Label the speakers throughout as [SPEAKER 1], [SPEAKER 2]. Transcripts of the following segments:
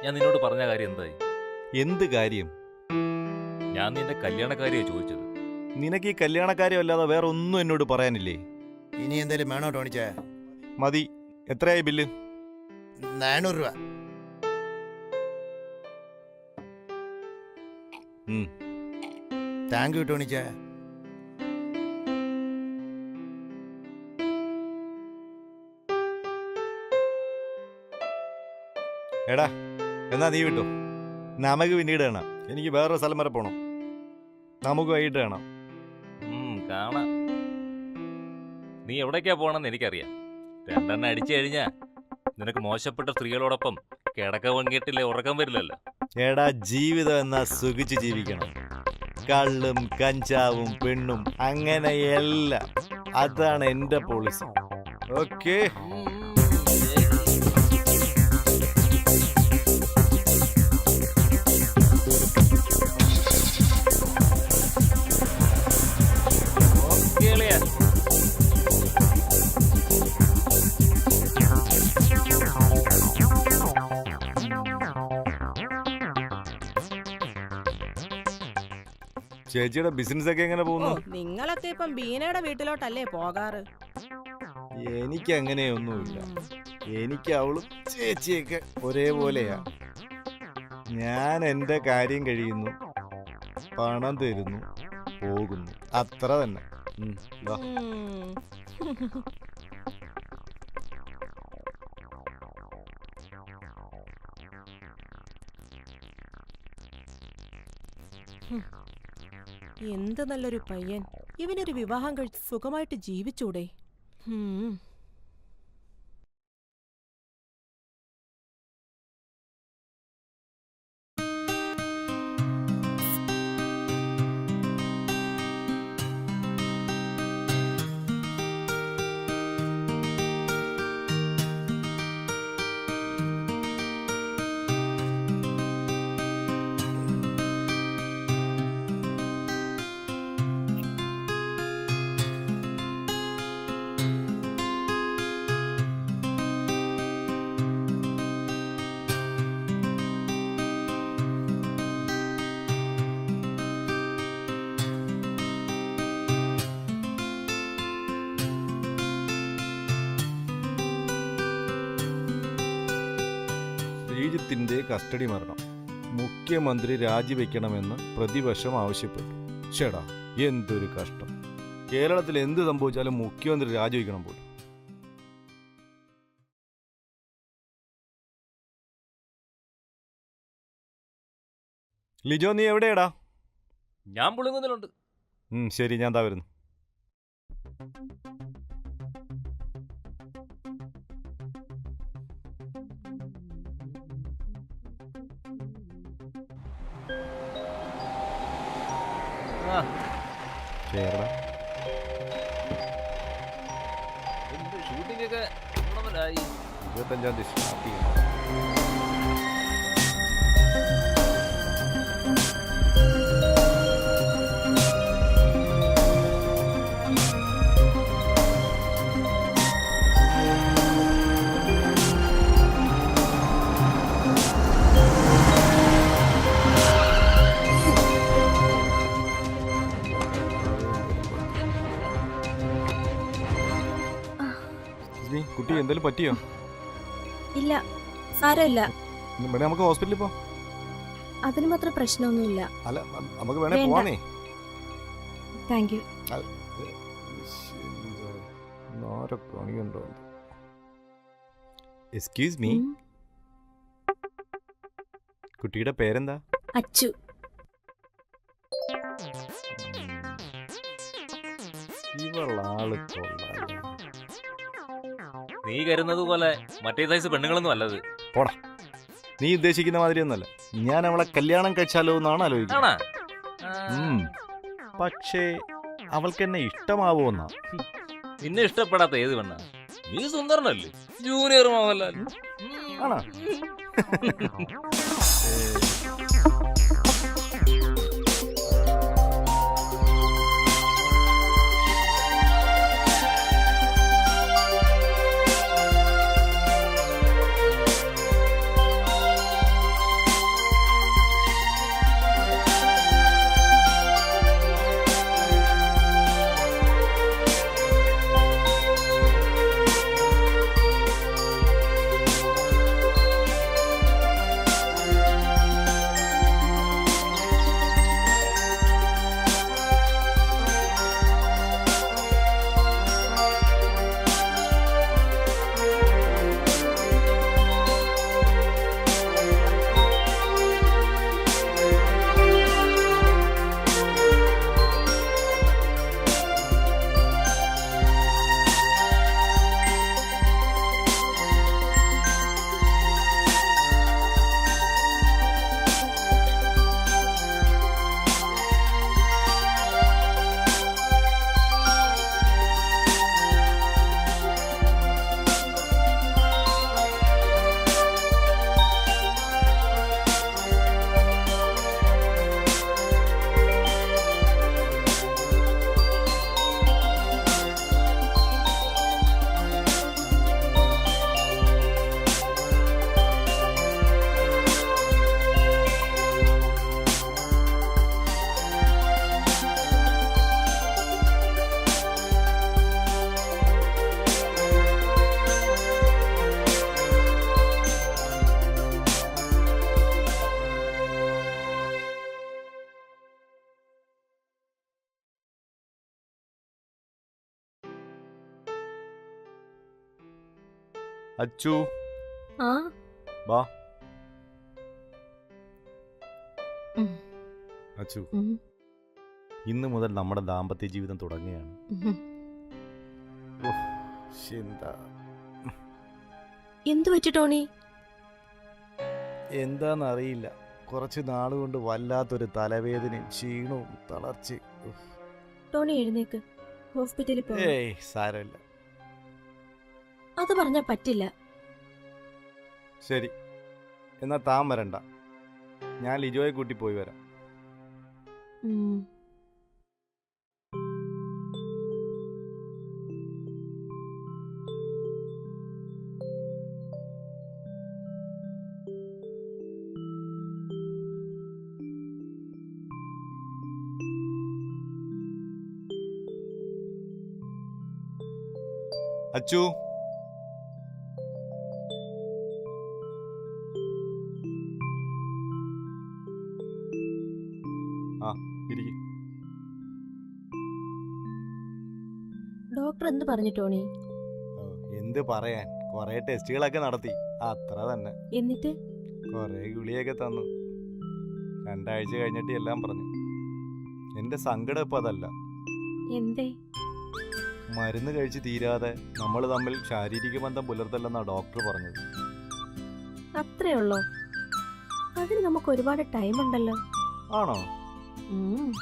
[SPEAKER 1] ഞാൻ നിന്നോട് പറഞ്ഞ കാര്യം എന്തായി?
[SPEAKER 2] എന്ത് കാര്യം?
[SPEAKER 1] ഞാൻ നിന്റെ കല്യാണക്കാരിയാ ചോദിച്ചത്.
[SPEAKER 2] നിനക്ക് ഈ കല്യാണക്കാര്യം അല്ലാതെ വേറെ ഒന്നും എന്നോട് പറയാനില്ലേ?
[SPEAKER 3] ഇനി എന്തേലും വേണോ ടോണിച്ചേ?
[SPEAKER 2] മതി. എത്രയായി ബില്ല്?
[SPEAKER 3] 400 രൂപ. താങ്ക് യു ടോണിച്ചേ.
[SPEAKER 2] എടാ, എന്നാ നീ വിട്ടോ. നമുക്ക് പിന്നീട് കാണാം. എനിക്ക് വേറൊരു സ്ഥലം വരെ പോണം. നമുക്ക് വൈകിട്ട് കാണാം.
[SPEAKER 1] കാണാം. നീ എവിടേക്കാ പോണെന്ന് എനിക്കറിയാം. 2 എണ്ണം അടിച്ചു കഴിഞ്ഞാ നിനക്ക് മോശപ്പെട്ട സ്ത്രീകളോടൊപ്പം കിടക്ക വങ്ങിയിട്ടില്ലേ ഉറക്കം വരില്ലല്ലോ.
[SPEAKER 2] എടാ, ജീവിതം എന്നാ സുഖിച്ച് ജീവിക്കണം. കള്ളും കഞ്ചാവും പെണ്ണും അങ്ങനെയെല്ലാം. അതാണ് എന്റെ പോളിസി. ഓക്കേ. ചേച്ചിയുടെ ബിസിനസ് ഒക്കെ എങ്ങനെ പോകുന്നു?
[SPEAKER 4] നിങ്ങളൊക്കെ ഇപ്പം ബീനയുടെ വീട്ടിലോട്ടല്ലേ പോകാറ്?
[SPEAKER 2] എനിക്ക് അങ്ങനെയൊന്നുമില്ല. എനിക്ക് അവളും ചേച്ചിയൊക്കെ ഒരേപോലെയാ. ഞാൻ എൻ്റെ കാര്യം കഴിയുന്നു, പണം തരുന്നു, പോകുന്നു, അത്ര തന്നെ. വാ.
[SPEAKER 4] എന്ത് നല്ലൊരു പയ്യൻ. ഇവനൊരു വിവാഹം കഴിച്ച് സുഖമായിട്ട് ജീവിച്ചൂടെ?
[SPEAKER 2] ശ്രീജിത്തിന്റെ കസ്റ്റഡി മരണം. മുഖ്യമന്ത്രി രാജിവെക്കണമെന്ന് പ്രതിപക്ഷം ആവശ്യപ്പെട്ടു. ചേടാ, എന്തൊരു കഷ്ടം. കേരളത്തിൽ എന്ത് സംഭവിച്ചാലും മുഖ്യമന്ത്രി രാജിവെക്കണം പോലും. ലിജോ, നീ എവിടെയാടാ?
[SPEAKER 1] ഞാൻ പുളുങ്ങുന്നിലുണ്ട്.
[SPEAKER 2] ശരി, ഞാൻ ദാ വരുന്നു.
[SPEAKER 1] ഷൂട്ടിംഗ് ഒക്കെ
[SPEAKER 2] 25-ാം തീയതി സ്റ്റാർട്ട് ചെയ്യണം. കുട്ടി എന്തെങ്കിലും പറ്റിയോ?
[SPEAKER 5] ഇല്ല, സാരമില്ല.
[SPEAKER 2] നമുക്ക് ഹോസ്പിറ്റലിൽ പോ.
[SPEAKER 5] അതിന് മാത്രം പ്രശ്നമൊന്നുമില്ല.
[SPEAKER 2] അല്ല, നമുക്ക് വേണേ പോവാനേ.
[SPEAKER 5] Thank you.
[SPEAKER 2] എക്സ്ക്യൂസ് മീ, കുട്ടിയുടെ പേരെന്താ?
[SPEAKER 5] അച്ചു.
[SPEAKER 2] ഇവളാള് കൊള്ളാം.
[SPEAKER 1] നീ കരുന്നത് പോലെ മറ്റേ സൈസ് പെണ്ണുങ്ങളൊന്നും അല്ലത്.
[SPEAKER 2] പോടാ, നീ ഉദ്ദേശിക്കുന്ന മാതിരി ഒന്നല്ല. ഞാൻ അവളെ കല്യാണം കഴിച്ചാലോ എന്നാണ് ആലോചിക്കുന്നത്. പക്ഷേ അവൾക്ക് എന്നെ ഇഷ്ടമാവോന്നാ.
[SPEAKER 1] നിന്നെ ഇഷ്ടപ്പെടാത്ത ഏത് പെണ്ണ? നീ സുന്ദരനല്ലേ, ജൂനിയർ മോഹൻലാൽ.
[SPEAKER 2] ആണോ? അച്ചു
[SPEAKER 5] ആ
[SPEAKER 2] വാ.
[SPEAKER 5] ഉം,
[SPEAKER 2] അച്ചു,
[SPEAKER 5] ഉം,
[SPEAKER 2] ഇന്ന് മുതൽ നമ്മുടെ ദാമ്പത്യ ജീവിതം തുടങ്ങുകയാണ്.
[SPEAKER 5] ഉം.
[SPEAKER 2] എന്താ
[SPEAKER 5] എന്തു പറ്റി ടോണി?
[SPEAKER 2] എന്താന്നറിയില്ല, കുറച്ച് നാളുകൊണ്ട് വല്ലാത്തൊരു തലവേദനയും ക്ഷീണവും തളർച്ചയും.
[SPEAKER 5] ടോണി എഴുന്നേക്ക്, ഹോസ്പിറ്റലിൽ പോ.
[SPEAKER 2] ഏയ് സാരമില്ല.
[SPEAKER 5] അത് പറഞ്ഞാ പറ്റില്ല.
[SPEAKER 2] ശരി, എന്നാ താൻ വരണ്ട, ഞാൻ ലിജോയെ കൂട്ടി പോയി വരാം.
[SPEAKER 5] ഉം.
[SPEAKER 2] അച്ചു, ആ ഇരിക്കും.
[SPEAKER 5] ഡോക്ടർ എന്ത് പറഞ്ഞു ടോണി?
[SPEAKER 2] എന്ത് പറയാൻ, കുറെ ടെസ്റ്റുകളൊക്കെ നടത്തി, അത്ര തന്നെ.
[SPEAKER 5] എന്നിട്ട്
[SPEAKER 2] കുറെ ഗുളിയൊക്കെ തന്നു. 2 ആഴ്ച കഴിഞ്ഞിട്ട് എല്ലാം പറഞ്ഞു. എന്റെ സങ്കടം ഇപ്പൊ അതല്ല,
[SPEAKER 5] എന്തേ?
[SPEAKER 2] മരുന്ന് കഴിച്ച് തീരാതെ നമ്മൾ തമ്മിൽ ശാരീരിക ബന്ധം പുലർത്തല്ലെന്നാ ഡോക്ടർ പറഞ്ഞത്.
[SPEAKER 5] അത്രേ ഉള്ളോ? അതിന് നമുക്ക് ഒരുപാട് ടൈം ഉണ്ടല്ലോ.
[SPEAKER 2] ആണോ?
[SPEAKER 5] ഉം.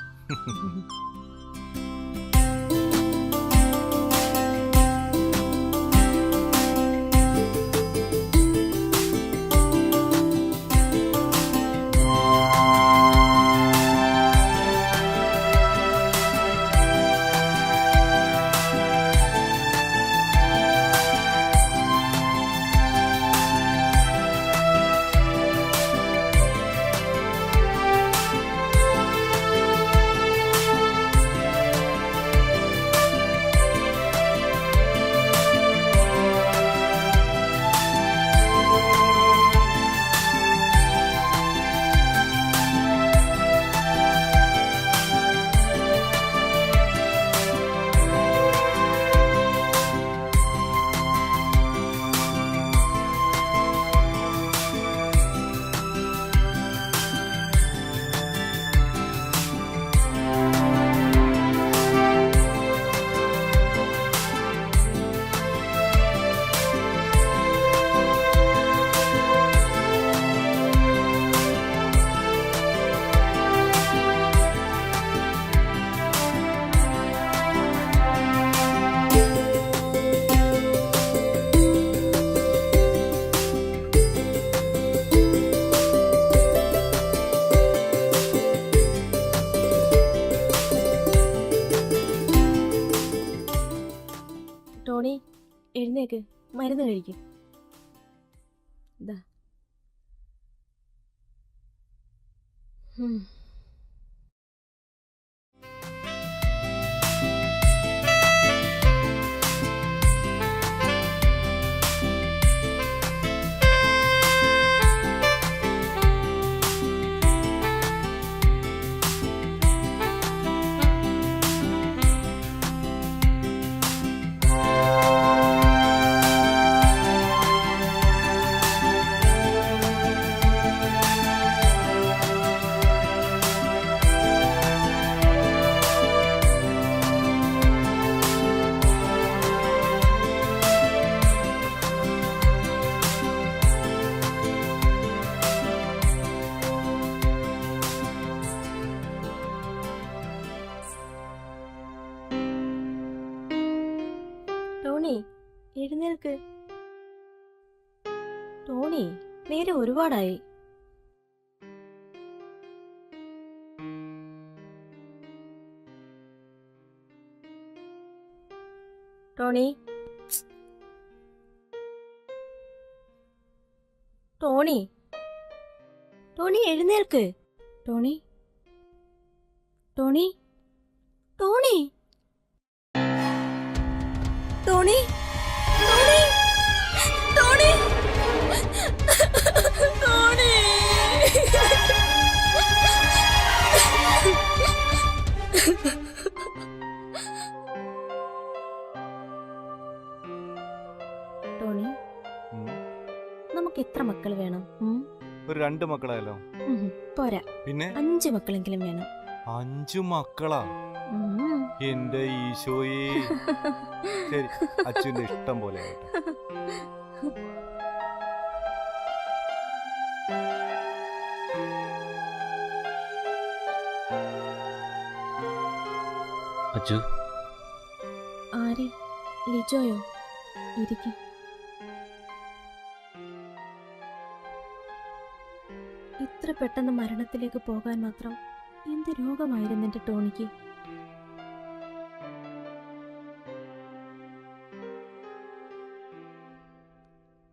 [SPEAKER 5] ടോണി എഴുന്നേക്ക്, മരുന്ന് കഴിക്ക്. ദാ. ഉം. ടോണി എഴുന്നേൽക്ക്. ടോണി നേരെ ഒരുപാടായി. ടോണി, ടോണി, ടോണി എഴുന്നേൽക്ക്. Tony, Tony, Tony, Tony, Tony, Tony, Tony. Tony, നിനക്ക് എത്ര മക്കൾ വേണം?
[SPEAKER 2] ഒരു 2 മക്കളായല്ലോ.
[SPEAKER 5] പോരാ,
[SPEAKER 2] പിന്നെ
[SPEAKER 5] 5 മക്കളെങ്കിലും വേണം.
[SPEAKER 2] 5 മക്കളാ?
[SPEAKER 5] ഉം.
[SPEAKER 2] എന്റെ ഈശോയെ. ശരി, അച്ഛന്റെ ഇഷ്ടം പോലെ ആകട്ടെ.
[SPEAKER 1] അച്ചു,
[SPEAKER 5] ആര്? ലിജോയോ? ഇരിക്ക്. ഇത്ര പെട്ടെന്ന് മരണത്തിലേക്ക് പോകാൻ മാത്രം എന്ത് രോഗമായിരുന്നു എന്റെ ടോണിക്ക്?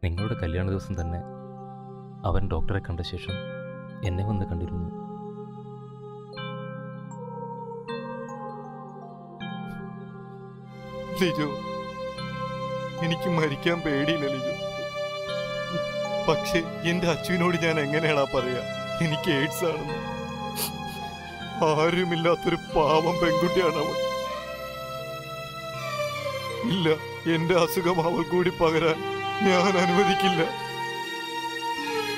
[SPEAKER 1] നിങ്ങളുടെ കല്യാണ ദിവസം തന്നെ അവൻ ഡോക്ടറെ കണ്ട ശേഷം എന്നെ വന്ന് കണ്ടിരുന്നു.
[SPEAKER 2] ലിജോ, എനിക്ക് മരിക്കാൻ പേടിയില്ല ലിജോ. പക്ഷെ എന്റെ അച്ഛനോട് ഞാൻ എങ്ങനെയാണാ പറയാ എനിക്ക് എയ്ഡ്സ് ആണെന്ന്? ആരുമില്ലാത്തൊരു പാവം പെൺകുട്ടിയാണ് അവൾ. ഇല്ല, എന്റെ അസുഖം അവൾ കൂടി പകരാൻ ഞാൻ അനുവദിക്കില്ല.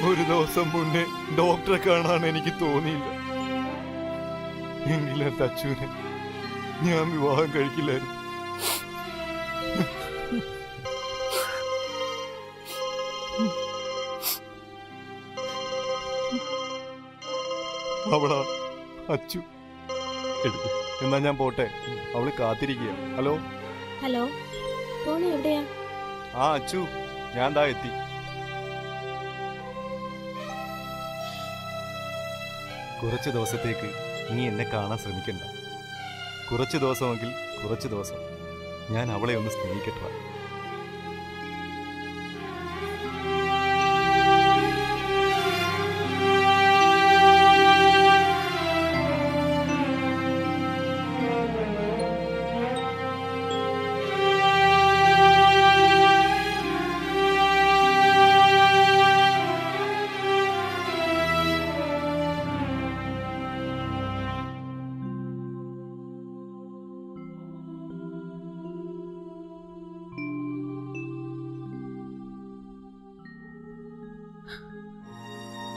[SPEAKER 2] ഒരു ദിവസം മുന്നേ ഡോക്ടറെ കാണാൻ എനിക്ക് തോന്നിയില്ല. എങ്കിലും എന്റെ അച്ഛനെ ഞാൻ വിവാഹം കഴിക്കില്ലായിരുന്നു. അവളാ അച്ചു.
[SPEAKER 1] എടുക്ക്.
[SPEAKER 2] എന്നാ ഞാൻ പോട്ടെ, അവള് കാത്തിരിക്കുക. ഹലോ.
[SPEAKER 5] ഹലോ, ടോണി എവിടെയാ?
[SPEAKER 2] ആ അച്ചു, ഞാൻ ദാ എത്തി. കുറച്ച് ദിവസത്തേക്ക് നീ എന്നെ കാണാൻ ശ്രമിക്കണ്ട. കുറച്ച് ദിവസമെങ്കിൽ കുറച്ച് ദിവസം ഞാൻ അവളെ ഒന്ന് സ്നേഹിക്കട്ടെ.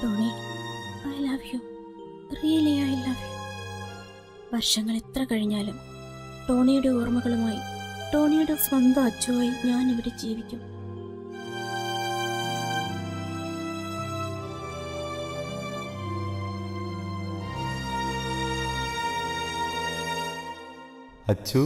[SPEAKER 5] Tony, I love you. Really I love you. വർഷങ്ങൾ എത്ര കഴിഞ്ഞാലും ടോണിയുടെ ഓർമ്മകളുമായി, ടോണിയുടെ സ്വന്തം അച്ചുവായി ഞാൻ ഇവിടെ ജീവിക്കും.
[SPEAKER 2] അച്ചു.